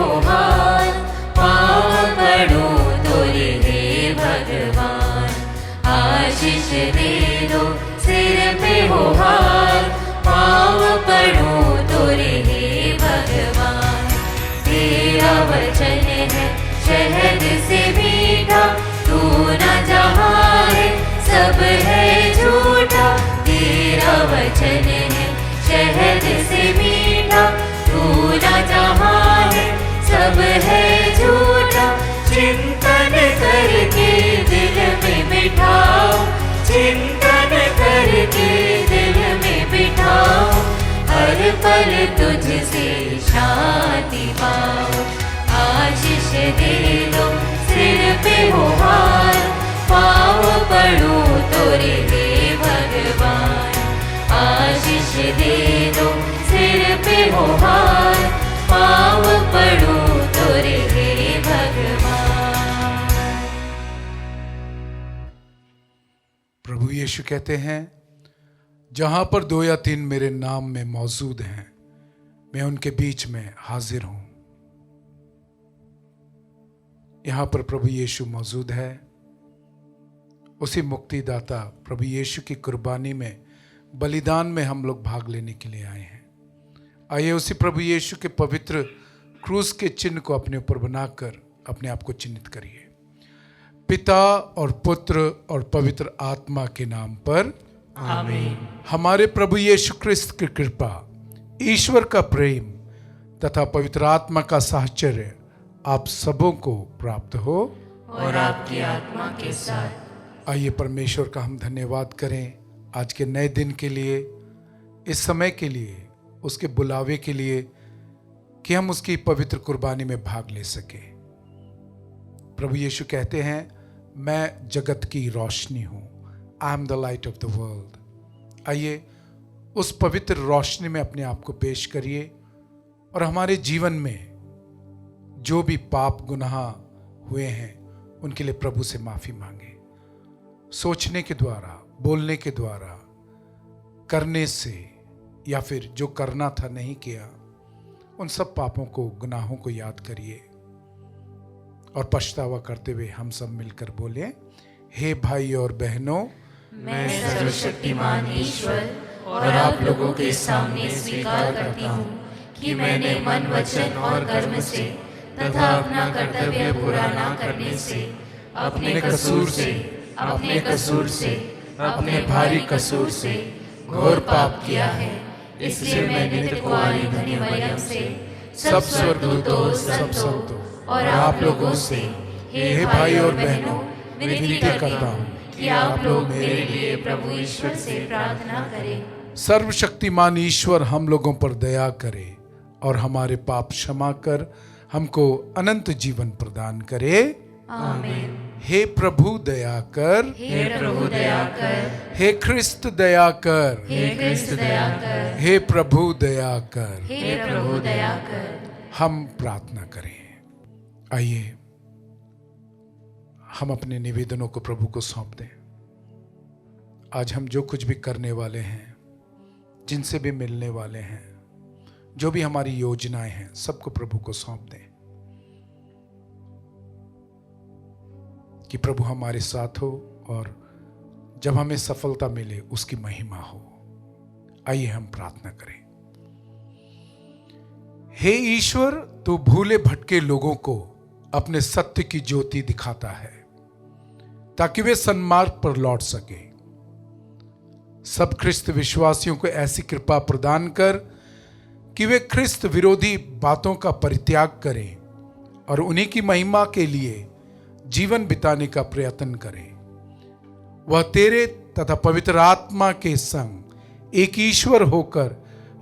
हो हार, पाँव पड़ूं तोरे हे भगवान। आशीष दे दो सिर पे हो हार, पाँव पड़ूं तोरे हे भगवान। तेरा वचन है शहद से मीठा, तू न जहाँ है सब है झूठा। तेरा वचन है शहद से मीठा, तू न जहाँ है सब है झूठा। चिंतन करके दिल में बिठाओ, चिंतन करके दिल में बिठाओ। हर पल तुझसे शांति पाओ। आशीष दे दो सिर पे हो हार, पाँव पड़ूं तोरे हे भगवान। आशीष दे दो सिर पे हो हार, पाँव पड़ूं तोरे हे भगवान। प्रभु यीशु कहते हैं, जहां पर 2 या 3 मेरे नाम में मौजूद हैं, मैं उनके बीच में हाजिर हूं। यहां पर प्रभु यीशु मौजूद है। उसी मुक्तिदाता प्रभु यीशु की कुर्बानी में, बलिदान में हम लोग भाग लेने के लिए आए हैं। आइए उसी प्रभु यीशु के पवित्र क्रूस के चिन्ह को अपने ऊपर बनाकर अपने आप को चिन्हित करिए। पिता और पुत्र और पवित्र आत्मा के नाम पर आमीन। हमारे प्रभु यीशु क्रिस्त की कृपा, ईश्वर का प्रेम तथा पवित्र आत्मा का साहचर्य आप सबों को प्राप्त हो और आपकी आत्मा के साथ। आइए परमेश्वर का हम धन्यवाद करें आज के नए दिन के लिए, इस समय के लिए, उसके बुलावे के लिए कि हम उसकी पवित्र कुर्बानी में भाग ले सके। प्रभु यीशु कहते हैं, मैं जगत की रोशनी हूं। I am the light of the world. आइए उस पवित्र रोशनी में अपने आप को पेश करिए और हमारे जीवन में जो भी पाप गुनाह हुए हैं उनके लिए प्रभु से माफी मांगे। सोचने के द्वारा, बोलने के द्वारा, करने से या फिर जो करना था नहीं किया, उन सब पापों को, गुनाहों को याद करिए और पछतावा करते हुए हम सब मिलकर बोले, हे भाई और बहनों, मैं सर्वशक्तिमान ईश्वर और आप लोगों के सामने स्वीकार करती हूँ कि मैंने मन, वचन और कर्म से तथा अपना कर्तव्य पूरा न करने से, अपने कसूर से, अपने भारी कसूर से घोर पाप किया है। इसलिए मैं नित्य कुंवारी धन्य मरियम से, सब स्वर्गदूतों, सब संतों और आप लोगों से, हे भाई और बहनों, विनती करता हूँ कि आप लोग मेरे लिए प्रभु ईश्वर से प्रार्थना करें। सर्वशक्तिमान ईश्वर हम लोगों पर दया करे और हमारे पाप क्षमा कर हमको अनंत जीवन प्रदान करे। आमीन। हे प्रभु दया कर, हे प्रभु दया कर, हे ख्रिस्त दया कर, हे ख्रिस्त दया कर, हे प्रभु दया कर। हे प्रभु दया कर। हम प्रार्थना करें। आइए हम अपने निवेदनों को प्रभु को सौंप दें। आज हम जो कुछ भी करने वाले हैं, जिनसे भी मिलने वाले हैं, जो भी हमारी योजनाएं हैं, सबको प्रभु को सौंप दें कि प्रभु हमारे साथ हो और जब हमें सफलता मिले उसकी महिमा हो। आइए हम प्रार्थना करें। हे ईश्वर, तू भूले भटके लोगों को अपने सत्य की ज्योति दिखाता है ताकि वे सन्मार्ग पर लौट सके। सब ख्रिस्त विश्वासियों को ऐसी कृपा प्रदान कर कि वे ख्रिस्त विरोधी बातों का परित्याग करें और उन्हीं की महिमा के लिए जीवन बिताने का प्रयत्न करें। वह तेरे तथा पवित्र आत्मा के संग एक ईश्वर होकर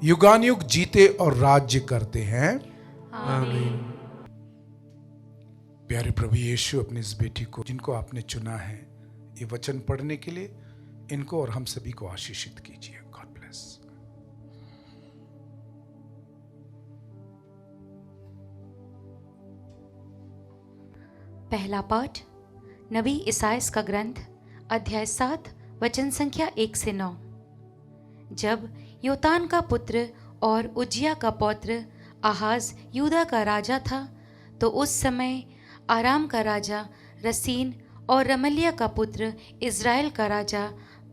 युगानुयुग जीते और राज्य करते हैं। आमीन। प्यारे प्रभु यीशु, अपनी इस बेटी को, जिनको आपने चुना है ये वचन पढ़ने के लिए, इनको और हम सभी को आशीषित कीजिए। God bless. पहला पाठ नबी इसायास का ग्रंथ, अध्याय 7, वचन संख्या 1 से 9। जब योतान का पुत्र और उज्जिया का पौत्र आहाज यूदा का राजा था, तो उस समय आराम का राजा रसीन और रमल्याह का पुत्र इज़राइल का राजा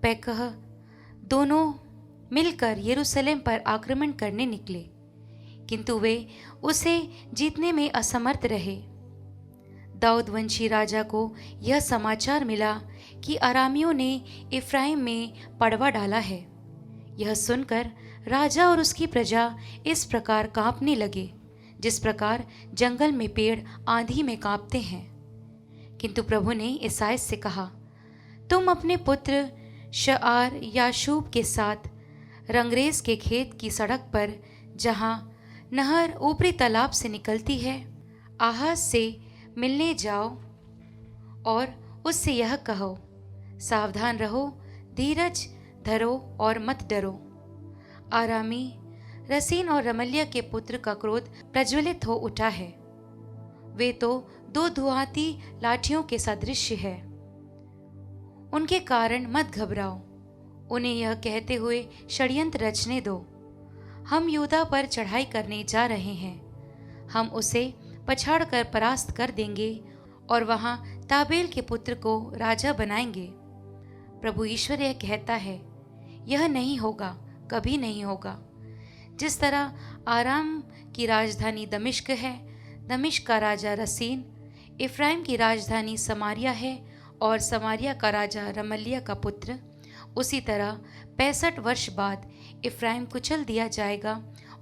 पेकह दोनों मिलकर यरूशलेम पर आक्रमण करने निकले, किंतु वे उसे जीतने में असमर्थ रहे। दाऊद वंशी राजा को यह समाचार मिला कि अरामियों ने इफ्राइम में पड़वा डाला है। यह सुनकर राजा और उसकी प्रजा इस प्रकार कांपने लगे जिस प्रकार जंगल में पेड़ आंधी में कांपते हैं। किंतु प्रभु ने ईसाइयाह से कहा, तुम अपने पुत्र शआर याशूब के साथ रंगरेज के खेत की सड़क पर, जहाँ नहर ऊपरी तालाब से निकलती है, आहाज से मिलने जाओ और उससे यह कहो, सावधान रहो, धीरज धरो और मत डरो। आरामी रसीन और रमल्याह के पुत्र का क्रोध प्रज्वलित हो उठा है। वे तो दो धुआती लाठियों के सदृश है। उनके कारण मत घबराओ। उन्हें यह कहते हुए षड्यंत्र रचने दो, हम यहूदा पर चढ़ाई करने जा रहे हैं, हम उसे पछाड़ कर परास्त कर देंगे और वहाँ ताबेल के पुत्र को राजा बनाएंगे। प्रभु ईश्वर यह कहता है, यह नहीं होगा, कभी नहीं होगा। जिस तरह आराम की राजधानी दमिश्क है, दमिश्क का राजा रसीन, इफ्राइम की राजधानी समारिया है और समारिया का राजा रमल्याह का पुत्र, उसी तरह 65 वर्ष बाद इफ्राइम कुचल दिया जाएगा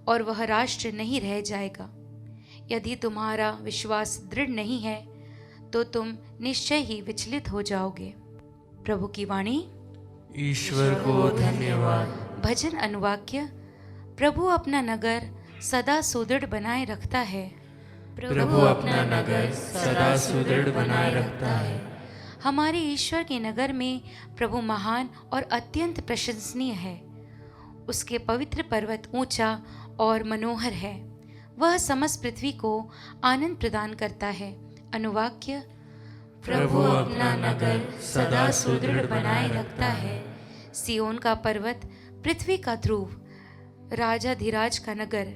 और वह राष्ट्र नहीं रह जाएगा। यदि तुम्हारा विश्वास दृढ़ नहीं है तो तुम निश्चय ही विचलित हो जाओगे। प्रभु की वाणी। ईश्वर को धन्यवाद। भजन अनुवाक्य। प्रभु अपना नगर सदा सुदृढ़ बनाए रखता है। प्रभु अपना नगर सदा सुदृढ़ बनाए रखता है। हमारे ईश्वर के नगर में प्रभु महान और अत्यंत प्रशंसनीय है। उसके पवित्र पर्वत ऊंचा और मनोहर है। वह समस्त पृथ्वी को आनंद प्रदान करता है। अनुवाक्य। प्रभु अपना नगर सदा सुदृढ़ बनाए रखता है। सियोन का पर्वत पृथ्वी का ध्रुव, राजाधिराज का नगर,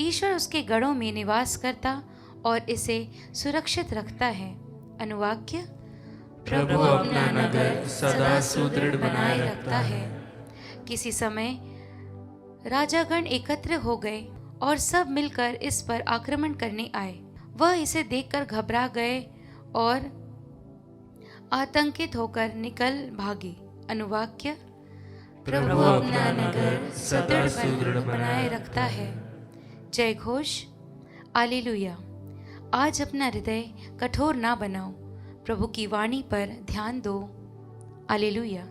ईश्वर उसके गढ़ों में निवास करता और इसे सुरक्षित रखता है। अनुवाक्य। प्रभु अपना नगर सदा सुदृढ़ बनाए रखता है। किसी समय राजागण एकत्र हो गए और सब मिलकर इस पर आक्रमण करने आए। वह इसे देखकर घबरा गए और आतंकित होकर निकल भागे। अनुवाक्य। प्रभु अपना नगर सदा सुदृढ़ बनाए रखता है। जय घोष। हालेलुया। आज अपना हृदय कठोर ना बनाओ, प्रभु की वाणी पर ध्यान दो। हालेलुया।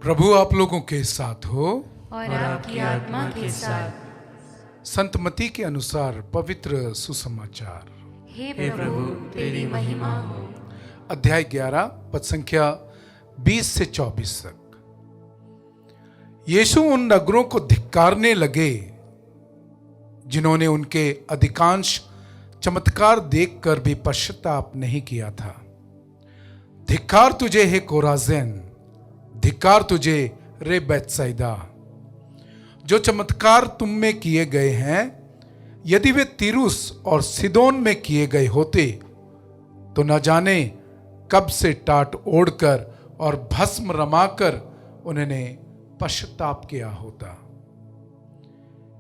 प्रभु आप लोगों के साथ हो और आपकी आत्मा के साथ। संत मत्ती के अनुसार पवित्र सुसमाचार। हे प्रभु तेरी महिमा हो। अध्याय 11 पद संख्या 20 से 24 तक। यीशु उन नगरों को धिक्कारने लगे जिन्होंने उनके अधिकांश चमत्कार देखकर भी पश्चाताप नहीं किया था। धिक्कार तुझे हे कोराजिन, धिक्कार तुझे रे बैतसैदा। जो चमत्कार तुम में किए गए हैं, यदि वे तीरुस और सिदोन में किए गए होते तो न जाने कब से टाट ओढ़कर और भस्म रमाकर उन्होंने पश्चाताप किया होता।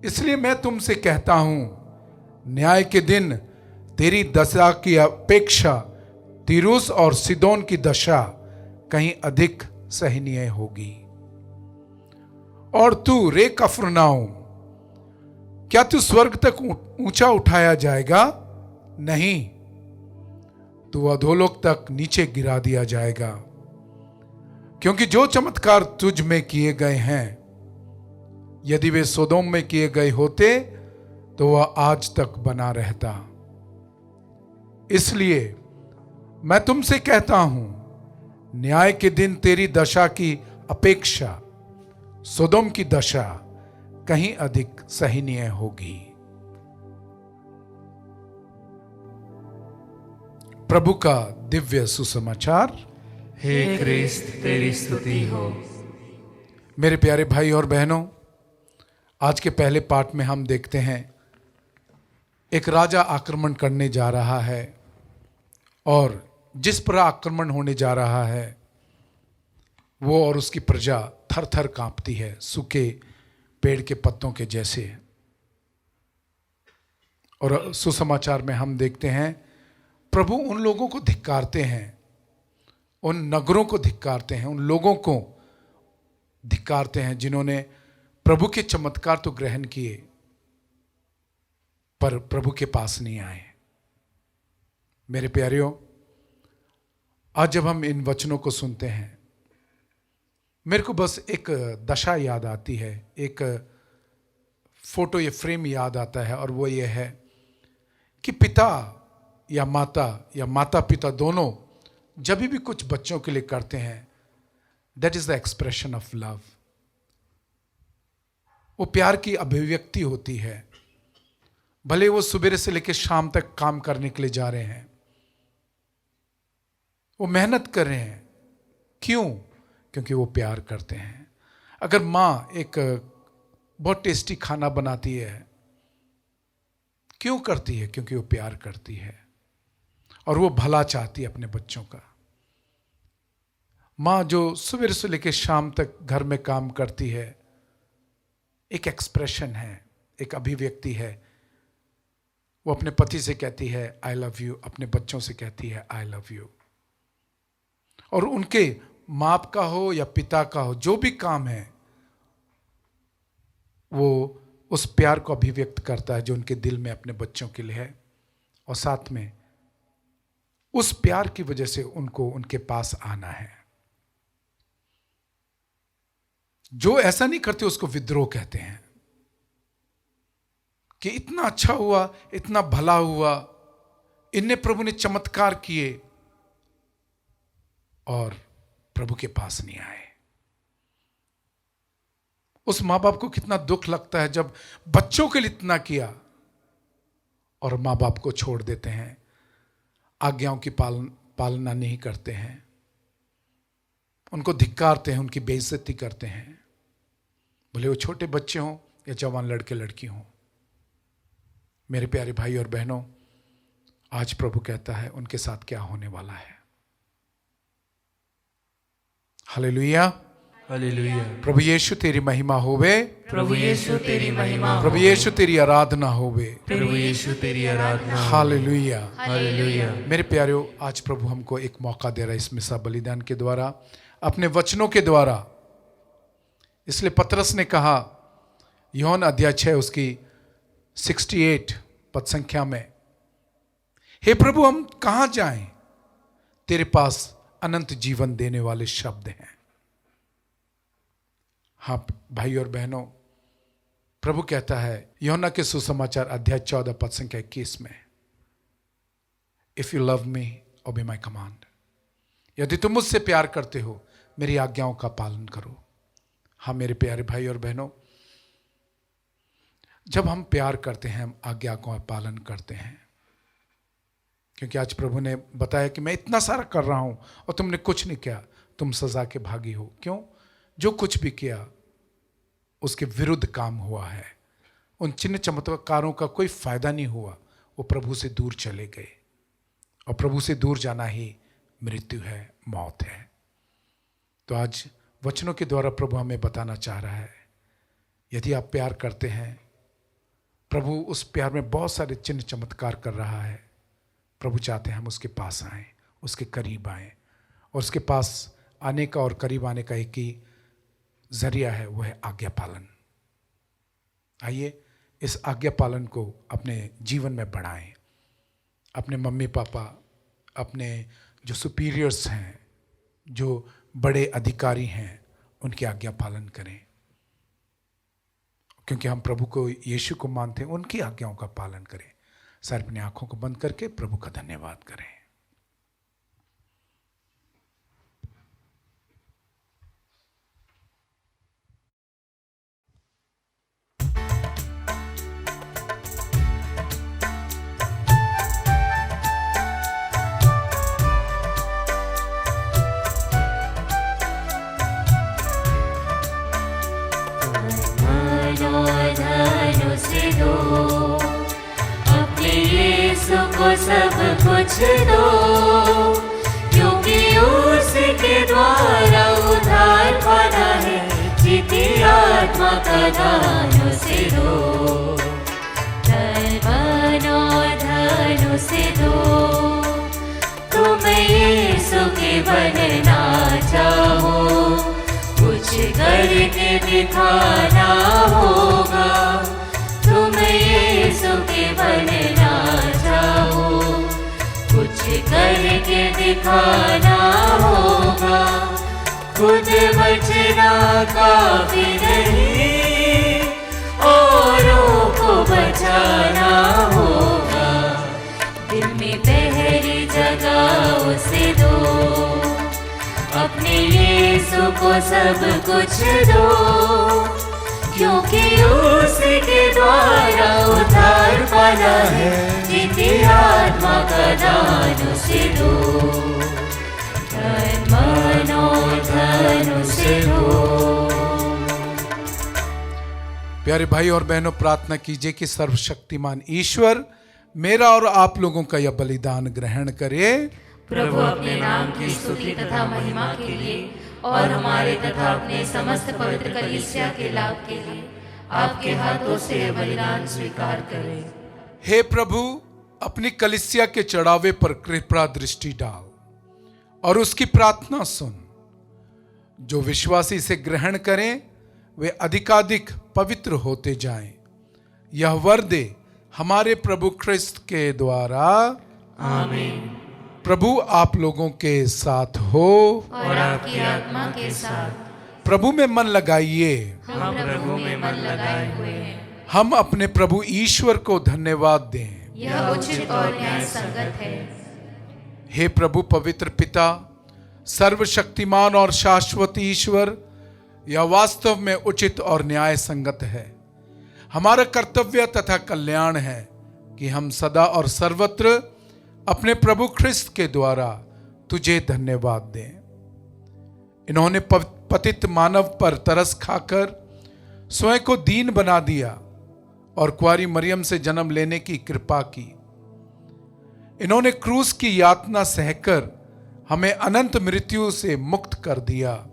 इसलिए मैं तुमसे कहता हूं, न्याय के दिन तेरी दशा की अपेक्षा तीरुस और सिदोन की दशा कहीं अधिक सहनीय होगी। और तू रे कफरनाऊम, क्या तू स्वर्ग तक ऊंचा उठाया जाएगा? नहीं, तू अधोलोक तक नीचे गिरा दिया जाएगा। क्योंकि जो चमत्कार तुझ में किए गए हैं, यदि वे सोदोम में किए गए होते तो वह आज तक बना रहता। इसलिए मैं तुमसे कहता हूं, न्याय के दिन तेरी दशा की अपेक्षा सोदोम की दशा कहीं अधिक सहनीय होगी। प्रभु का दिव्य सुसमाचार। हे क्रिस्त तेरी स्तुति हो। मेरे प्यारे भाई और बहनों, आज के पहले पार्ट में हम देखते हैं एक राजा आक्रमण करने जा रहा है और जिस पर आक्रमण होने जा रहा है वो और उसकी प्रजा थर थर कांपती है, सूखे पेड़ के पत्तों के जैसे। और सुसमाचार में हम देखते हैं प्रभु उन लोगों को धिक्कारते हैं, उन नगरों को धिक्कारते हैं, उन लोगों को धिक्कारते हैं जिन्होंने प्रभु के चमत्कार तो ग्रहण किए पर प्रभु के पास नहीं आए। मेरे प्यारियों, आज जब हम इन वचनों को सुनते हैं मेरे को बस एक दशा याद आती है, एक फोटो या फ्रेम याद आता है, और वो ये है कि पिता या माता पिता दोनों जब भी कुछ बच्चों के लिए करते हैं, that is the expression of love. वो प्यार की अभिव्यक्ति होती है। भले वो सुबह से लेकर शाम तक काम करने के लिए जा रहे हैं, वो मेहनत कर रहे हैं, क्यों? क्योंकि वो प्यार करते हैं। अगर माँ एक बहुत टेस्टी खाना बनाती है, क्यों करती है? क्योंकि वो प्यार करती है और वो भला चाहती है अपने बच्चों का। माँ जो सुबह से लेकर शाम तक घर में काम करती है, एक एक्सप्रेशन है, एक अभिव्यक्ति है। वो अपने पति से कहती है आई लव यू, अपने बच्चों से कहती है आई लव यू। और उनके माँ का हो या पिता का हो, जो भी काम है वो उस प्यार को अभिव्यक्त करता है जो उनके दिल में अपने बच्चों के लिए है। और साथ में उस प्यार की वजह से उनको उनके पास आना है। जो ऐसा नहीं करते उसको विद्रोह कहते हैं कि इतना अच्छा हुआ, इतना भला हुआ, इनने प्रभु ने चमत्कार किए और प्रभु के पास नहीं आए। उस मां बाप को कितना दुख लगता है जब बच्चों के लिए इतना किया और मां बाप को छोड़ देते हैं, आज्ञाओं की पालना नहीं करते हैं, उनको धिक्कारते हैं, उनकी बेइज्जती करते हैं, भले वो छोटे बच्चे हों या जवान लड़के लड़की हों। मेरे प्यारे भाई और बहनों, आज प्रभु कहता है उनके साथ क्या होने वाला है। Hallelujah, hallelujah. प्रभु यीशु तेरी महिमा होवे, प्रभु यीशु तेरी महिमा, प्रभु यीशु तेरी आराधना होवे, प्रभु यीशु तेरी आराधना। Hallelujah, hallelujah. मेरे प्यारों, आज प्रभु हमको एक मौका दे रहा है इस मिसा बलिदान के द्वारा, अपने वचनों के द्वारा। इसलिए पतरस ने कहा यूहन्ना अध्याय 6 उसकी 68 पद संख्या में, हे प्रभु हम कहां जाएं? तेरे पास अनंत जीवन देने वाले शब्द हैं। हाँ भाई और बहनों, प्रभु कहता है यूहन्ना के सुसमाचार अध्याय 14 पद संख्या 21 में, इफ यू लव मी ओबे माय कमांड, यदि तुम मुझसे प्यार करते हो मेरी आज्ञाओं का पालन करो। हाँ मेरे प्यारे भाई और बहनों, जब हम प्यार करते हैं हम आज्ञा का पालन करते हैं। क्योंकि आज प्रभु ने बताया कि मैं इतना सारा कर रहा हूं और तुमने कुछ नहीं किया, तुम सजा के भागी हो। क्यों? जो कुछ भी किया उसके विरुद्ध काम हुआ है। उन चिन्ह चमत्कारों का कोई फायदा नहीं हुआ, वो प्रभु से दूर चले गए। और प्रभु से दूर जाना ही मृत्यु है, मौत है। तो आज वचनों के द्वारा प्रभु हमें बताना चाह रहा है, यदि आप प्यार करते हैं, प्रभु उस प्यार में बहुत सारे चिन्ह चमत्कार कर रहा है। प्रभु चाहते हैं हम उसके पास आएं, उसके करीब आएं, और उसके पास आने का और करीब आने का एक ही जरिया है, वो है आज्ञा पालन। आइए इस आज्ञा पालन को अपने जीवन में बढ़ाएं। अपने मम्मी पापा, अपने जो सुपीरियर्स हैं, जो बड़े अधिकारी हैं, उनकी आज्ञा पालन करें। क्योंकि हम प्रभु को, यीशु को मानते हैं, उनकी आज्ञाओं का पालन करें। सर अपनी आंखों को बंद करके प्रभु का धन्यवाद करें। दो, अपने यीशु को सब कुछ दो, क्योंकि उसके द्वारा उद्धार पाना है, जीती आत्मा का दान उसे दो, तन मन और धन उसे दो। तुम यीशु के बनना चाहो, कुछ करके दिखाना होगा। तुम यीशु के बनना चाहो, कुछ करके दिखाना होगा। खुद बचना काफी नहीं, औरों को बचाना होगा। दिल में पहली जगह उसे दो, अपने यीशु को सब कुछ दो, क्योंकि उसके द्वारा उद्धार पाना है, जीती आत्मा का दान उसे दो, तन मन और धन उसे दो। प्यारे भाई और बहनों, प्रार्थना कीजिए कि सर्वशक्तिमान ईश्वर मेरा और आप लोगों का यह बलिदान ग्रहण करे। प्रभु अपने नाम की स्तुति तथा महिमा के लिए और हमारे तथा अपने समस्त पवित्र कलीसिया के लाभ के लिए आपके हाथों से यह बलिदान स्वीकार करें। हे प्रभु, अपनी कलीसिया के चढ़ावे पर कृपा दृष्टि डाल और उसकी प्रार्थना सुन। जो विश्वासी इसे ग्रहण करें वे अधिकाधिक पवित्र होते जाएं। यह वर दे हमारे प्रभु ख्रिस्त के द्वारा, आमीन। प्रभु आप लोगों के साथ हो और आपकी आत्मा के साथ। प्रभु में मन लगाइए। हम प्रभु में मन लगाए हुए हैं। हम अपने प्रभु ईश्वर को धन्यवाद दें। यह उचित और न्याय संगत है। हे प्रभु पवित्र पिता, सर्वशक्तिमान और शाश्वत ईश्वर, यह वास्तव में उचित और न्याय संगत है। हमारा कर्तव्य तथा कल्याण है कि हम सदा और सर्वत्र अपने प्रभु ख्रिस्त के द्वारा तुझे धन्यवाद दें। इन्होंने पतित मानव पर तरस खाकर स्वयं को दीन बना दिया और कुंवारी मरियम से जन्म लेने की कृपा की। इन्होंने क्रूस की यातना सहकर हमें अनंत मृत्यु से मुक्त कर दिया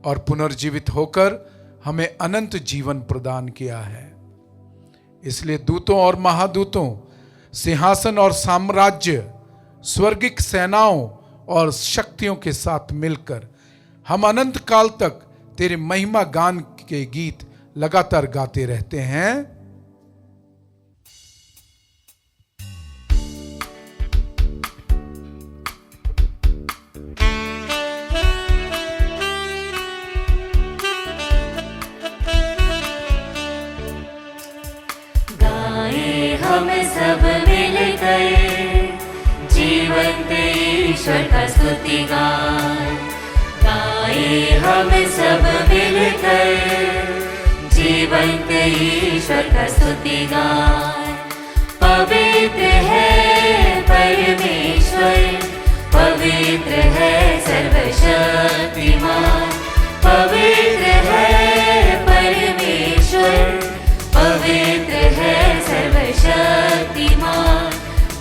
और पुनर्जीवित होकर हमें अनंत जीवन प्रदान किया है। इसलिए दूतों और महादूतों, सिंहासन और साम्राज्य, स्वर्गिक सेनाओं और शक्तियों के साथ मिलकर हम अनंत काल तक तेरे महिमा गान के गीत लगातार गाते रहते हैं। हम सब मिल गए जीवंत ईश्वर का स्तुति गान गाए। हम सब मिल गए जीवंत ईश्वर का स्तुति गान। पवित्र है परमेश्वर, पवित्र है सर्वशक्तिमान, पवित्र है परमेश्वर, पवित्र है सर्वशक्तिमान,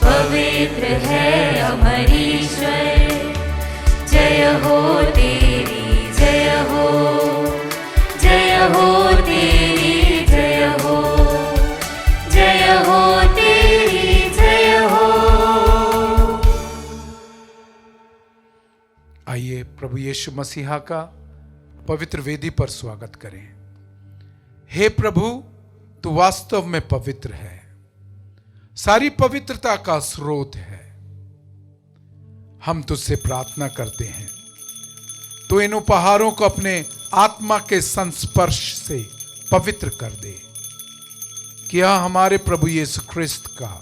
पवित्र है अमर ईश्वर। जय हो तेरी जय हो, जय हो तेरी जय हो, जय हो तेरी जय हो। आइए प्रभु यीशु मसीहा का पवित्र वेदी पर स्वागत करें। हे प्रभु, तू वास्तव में पवित्र है, सारी पवित्रता का स्रोत है। हम तुझसे प्रार्थना करते हैं, तू इन उपहारों को अपने आत्मा के संस्पर्श से पवित्र कर दे कि यह हमारे प्रभु यीशु ख्रिस्त का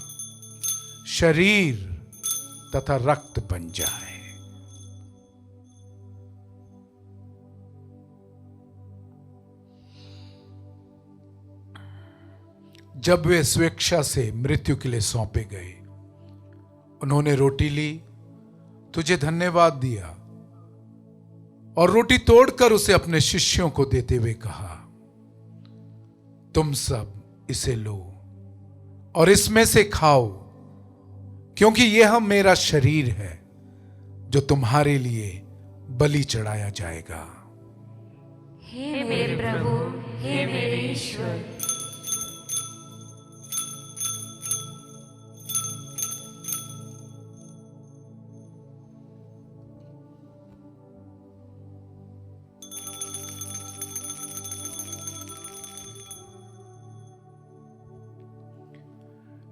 शरीर तथा रक्त बन जाए। जब वे स्वेच्छा से मृत्यु के लिए सौंपे गए, उन्होंने रोटी ली, तुझे धन्यवाद दिया और रोटी तोड़कर उसे अपने शिष्यों को देते हुए कहा, तुम सब इसे लो और इसमें से खाओ, क्योंकि यह मेरा शरीर है जो तुम्हारे लिए बलि चढ़ाया जाएगा। हे मेरे प्रभु, हे मेरे ईश्वर।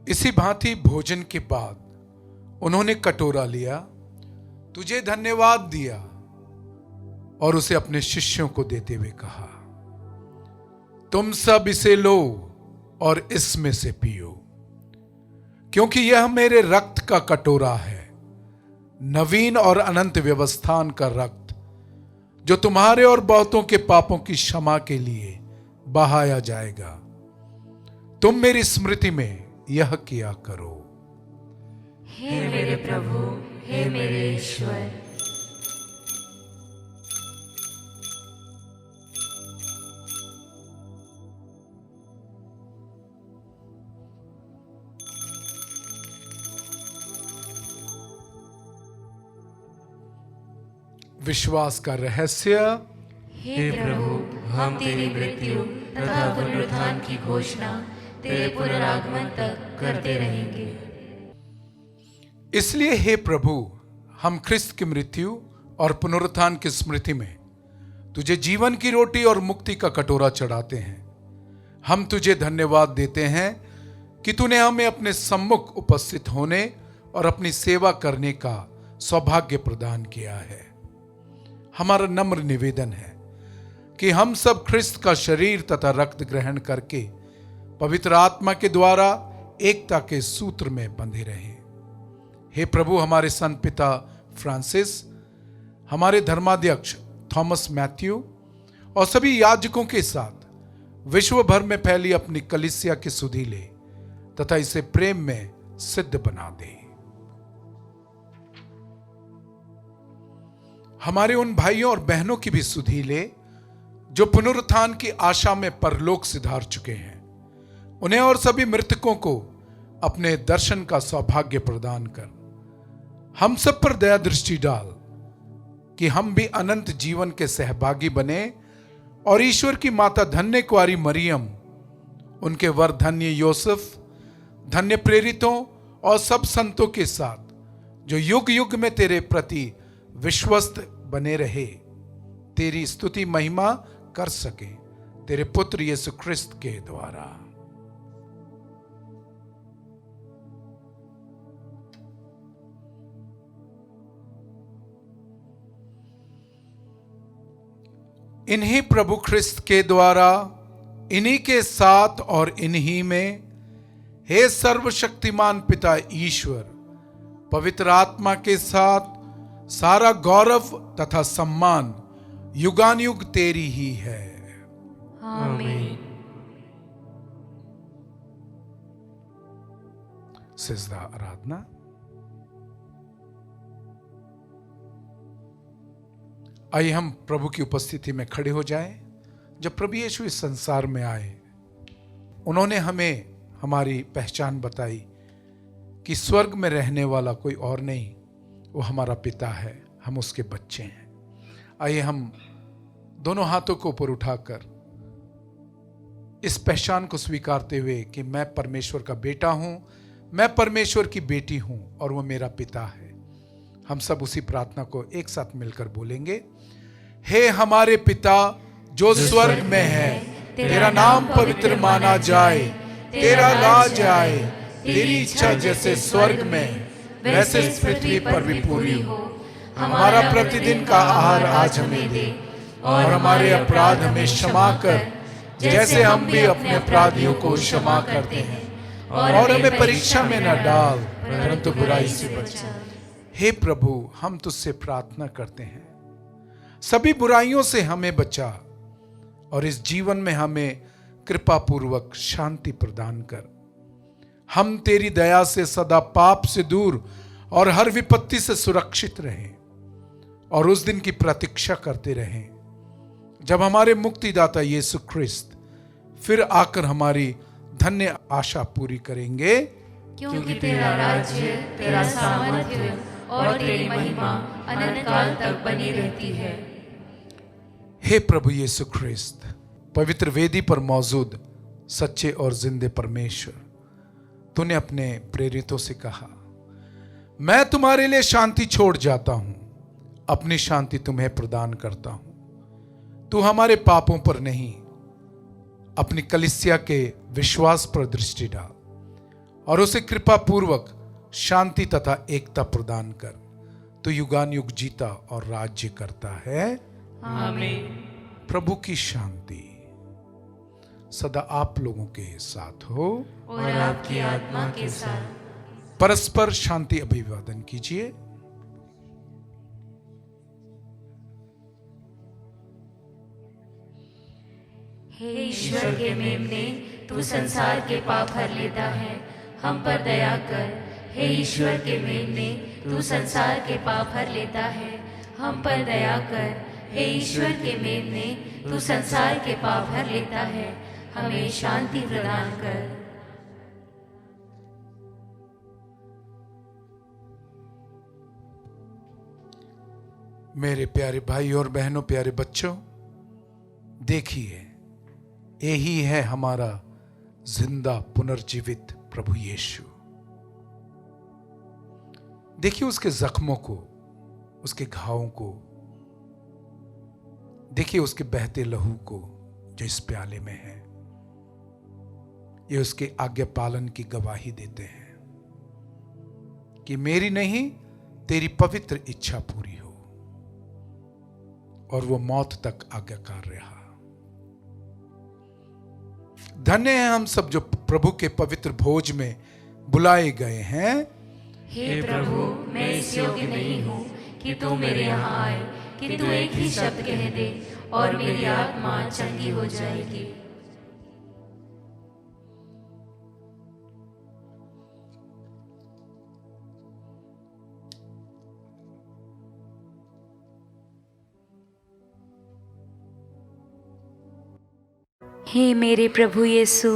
इसी भांति भोजन के बाद उन्होंने कटोरा लिया, तुझे धन्यवाद दिया और उसे अपने शिष्यों को देते हुए कहा, तुम सब इसे लो और इसमें से पियो, क्योंकि यह मेरे रक्त का कटोरा है, नवीन और अनंत व्यवस्थान का रक्त, जो तुम्हारे और बहुतों के पापों की क्षमा के लिए बहाया जाएगा। तुम मेरी स्मृति में यह किया करो। हे मेरे प्रभु, हे मेरे ईश्वर। विश्वास का रहस्य। हे प्रभु, हम तेरी मृत्यु तथा पुनरुत्थान की घोषणा तेरे पुनरागमन तक करते रहेंगे। इसलिए हे प्रभु, हम ख्रिस्त की मृत्यु और पुनरुत्थान की स्मृति में तुझे जीवन की रोटी और मुक्ति का कटोरा चढ़ाते हैं। हम तुझे धन्यवाद देते हैं कि तूने हमें अपने सम्मुख उपस्थित होने और अपनी सेवा करने का सौभाग्य प्रदान किया है। हमारा नम्र निवेदन है कि हम सब ख्रिस्त का शरीर तथा रक्त ग्रहण करके पवित्र आत्मा के द्वारा एकता के सूत्र में बंधे रहें। हे प्रभु, हमारे संत पिता फ्रांसिस, हमारे धर्माध्यक्ष थॉमस मैथ्यू और सभी याजकों के साथ विश्व भर में फैली अपनी कलीसिया की सुधि ले तथा इसे प्रेम में सिद्ध बना दे। हमारे उन भाइयों और बहनों की भी सुधि ले जो पुनरुत्थान की आशा में परलोक सिधार चुके हैं। उन्हें और सभी मृतकों को अपने दर्शन का सौभाग्य प्रदान कर हम सब पर दया दृष्टि डाल कि हम भी अनंत जीवन के सहभागी बने और ईश्वर की माता धन्य कुंवारी मरियम, उनके वर धन्य यूसुफ, धन्य प्रेरितों और सब संतों के साथ जो युग युग में तेरे प्रति विश्वस्त बने रहे, तेरी स्तुति महिमा कर सके, तेरे पुत्र यीशु ख्रिस्त के द्वारा। इन्हीं प्रभु ख्रिस्त के द्वारा, इन्हीं के साथ और इन्हीं में, हे सर्वशक्तिमान पिता ईश्वर, पवित्र आत्मा के साथ सारा गौरव तथा सम्मान युगानुयुग तेरी ही है। आमीन। सिजदा आराधना। आइए हम प्रभु की उपस्थिति में खड़े हो जाएं। जब प्रभु यीशु इस संसार में आए, उन्होंने हमें हमारी पहचान बताई कि स्वर्ग में रहने वाला कोई और नहीं, वो हमारा पिता है, हम उसके बच्चे हैं। आइए हम दोनों हाथों को ऊपर उठाकर इस पहचान को स्वीकारते हुए कि मैं परमेश्वर का बेटा हूं, मैं परमेश्वर की बेटी हूं और वो मेरा पिता है, हम सब उसी प्रार्थना को एक साथ मिलकर बोलेंगे। हे हमारे पिता जो स्वर्ग में है, तेरा नाम पवित्र माना जाए, तेरा राज आए, तेरी इच्छा जैसे स्वर्ग में वैसे इस पृथ्वी पर भी पूरी हो। हमारा प्रतिदिन का आहार आज हमें दे और हमारे अपराध हमें क्षमा कर, जैसे हम भी अपने अपराधियों को क्षमा करते हैं, और हमें परीक्षा में न डाल, परंतु बुराई से बचा। हे प्रभु, हम तुझसे प्रार्थना करते हैं, सभी बुराइयों से हमें बचा और इस जीवन में हमें कृपा पूर्वक शांति प्रदान कर। हम तेरी दया से सदा पाप से दूर और हर विपत्ति से सुरक्षित रहें और उस दिन की प्रतीक्षा करते रहें जब हमारे मुक्तिदाता यीशु ख्रिस्त फिर आकर हमारी धन्य आशा पूरी करेंगे, क्योंकि तेरा राज्य, तेरा सामर्थ्य और तेरी महिमा अनंत काल तक बनी रहती है। हे प्रभु यीशु ख्रिस्त, पवित्र वेदी पर मौजूद सच्चे और जिंदे परमेश्वर, तूने अपने प्रेरितों से कहा, मैं तुम्हारे लिए शांति छोड़ जाता हूं, अपनी शांति तुम्हें प्रदान करता हूं। तू हमारे पापों पर नहीं, अपनी कलीसिया के विश्वास पर दृष्टि डाल और उसे कृपा पूर्वक शांति तथा एकता प्रदान कर। तू युगान युग जीता और राज्य करता है। आमीन। प्रभु की शांति सदा आप लोगों के साथ हो और आपकी आत्मा के साथ। परस्पर शांति अभिवादन कीजिए। हे ईश्वर के मेमने, तू संसार के पाप हर लेता है, हम पर दया कर। हे ईश्वर के मेमने, तू संसार के पाप हर लेता है, हम पर दया कर। हे ईश्वर के मेमने, तू संसार के पाप हर लेता है, हमें शांति प्रदान कर। मेरे प्यारे भाई और बहनों, प्यारे बच्चों, देखिए यही है हमारा जिंदा पुनर्जीवित प्रभु यीशु। देखिए उसके जख्मों को, उसके घावों को, देखिए उसके बहते लहू को जो इस प्याले में है। ये उसके आज्ञा पालन की गवाही देते हैं कि मेरी नहीं तेरी पवित्र इच्छा पूरी हो। और वो मौत तक आज्ञाकार रहा। धन्य है हम सब जो प्रभु के पवित्र भोज में बुलाए गए हैं। हे प्रभु, मैं इस योग्य नहीं हूँ कि तू मेरे यहाँ आए, कि तू एक ही शब्द कह दे और मेरी आत्मा चंगी हो जाएगी। हे मेरे प्रभु यीशु,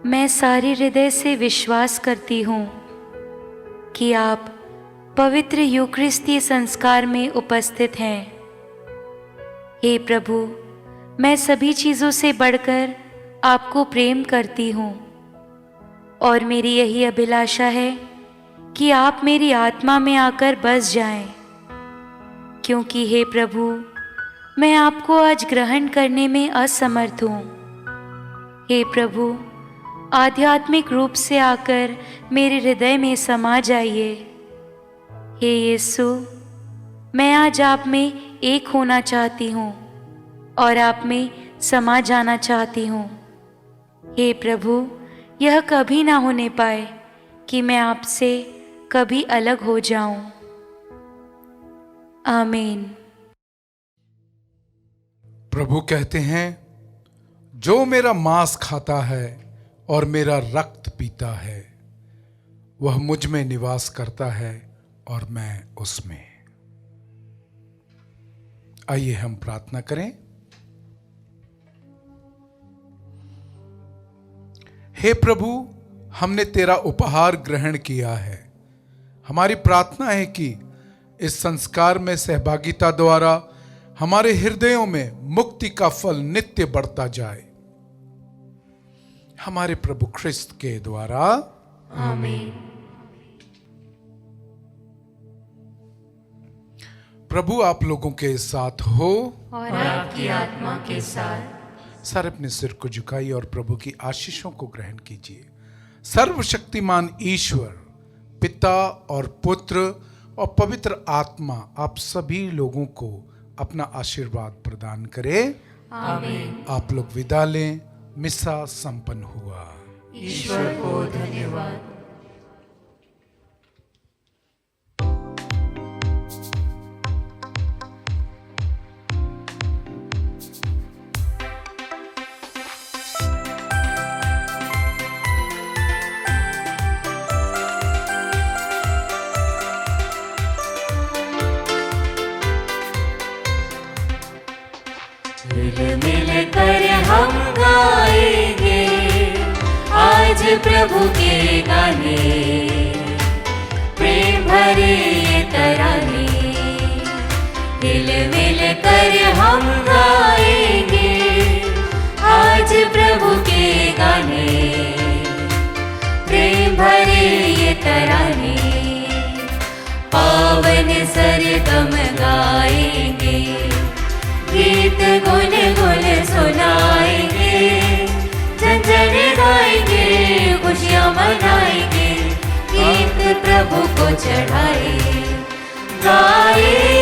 मैं सारे हृदय से विश्वास करती हूँ कि आप पवित्र यूक्रिस्तीय संस्कार में उपस्थित हैं। हे प्रभु, मैं सभी चीज़ों से बढ़कर आपको प्रेम करती हूँ और मेरी यही अभिलाषा है कि आप मेरी आत्मा में आकर बस जाएं, क्योंकि हे प्रभु, मैं आपको आज ग्रहण करने में असमर्थ हूँ। हे प्रभु, आध्यात्मिक रूप से आकर मेरे हृदय में समा जाइए। हे यीशु, मैं आज आप में एक होना चाहती हूँ और आप में समा जाना चाहती हूँ। हे प्रभु, यह कभी ना होने पाए कि मैं आपसे कभी अलग हो जाऊं। आमीन। प्रभु कहते हैं, जो मेरा मांस खाता है और मेरा रक्त पीता है, वह मुझ में निवास करता है और मैं उसमें। आइए हम प्रार्थना करें। हे प्रभु, हमने तेरा उपहार ग्रहण किया है। हमारी प्रार्थना है कि इस संस्कार में सहभागिता द्वारा हमारे हृदयों में मुक्ति का फल नित्य बढ़ता जाए। हमारे प्रभु ख्रिस्त के द्वारा। आमीन। प्रभु आप लोगों के साथ हो और आपकी आत्मा के साथ। सर अपने सिर को झुकाइए और प्रभु की आशीषों को ग्रहण कीजिए। सर्वशक्तिमान ईश्वर, पिता और पुत्र और पवित्र आत्मा आप सभी लोगों को अपना आशीर्वाद प्रदान करे। आमीन। आप लोग विदा लें। मिसा संपन्न हुआ। ईश्वर को धन्यवाद। मिल मिल कर हम गाएंगे, प्रभु के गाने, प्रेम भरे ये तराने, हिल मिल कर हम गाएंगे आज प्रभु के गाने, प्रेम भरे ये तराने, पावन सरगम गाएंगे, गीत गुन गुन सुनाएंगे, जन जन गाएंगे, खुशियाँ मनाएंगे, गीत प्रभु को चढ़ाए, गाए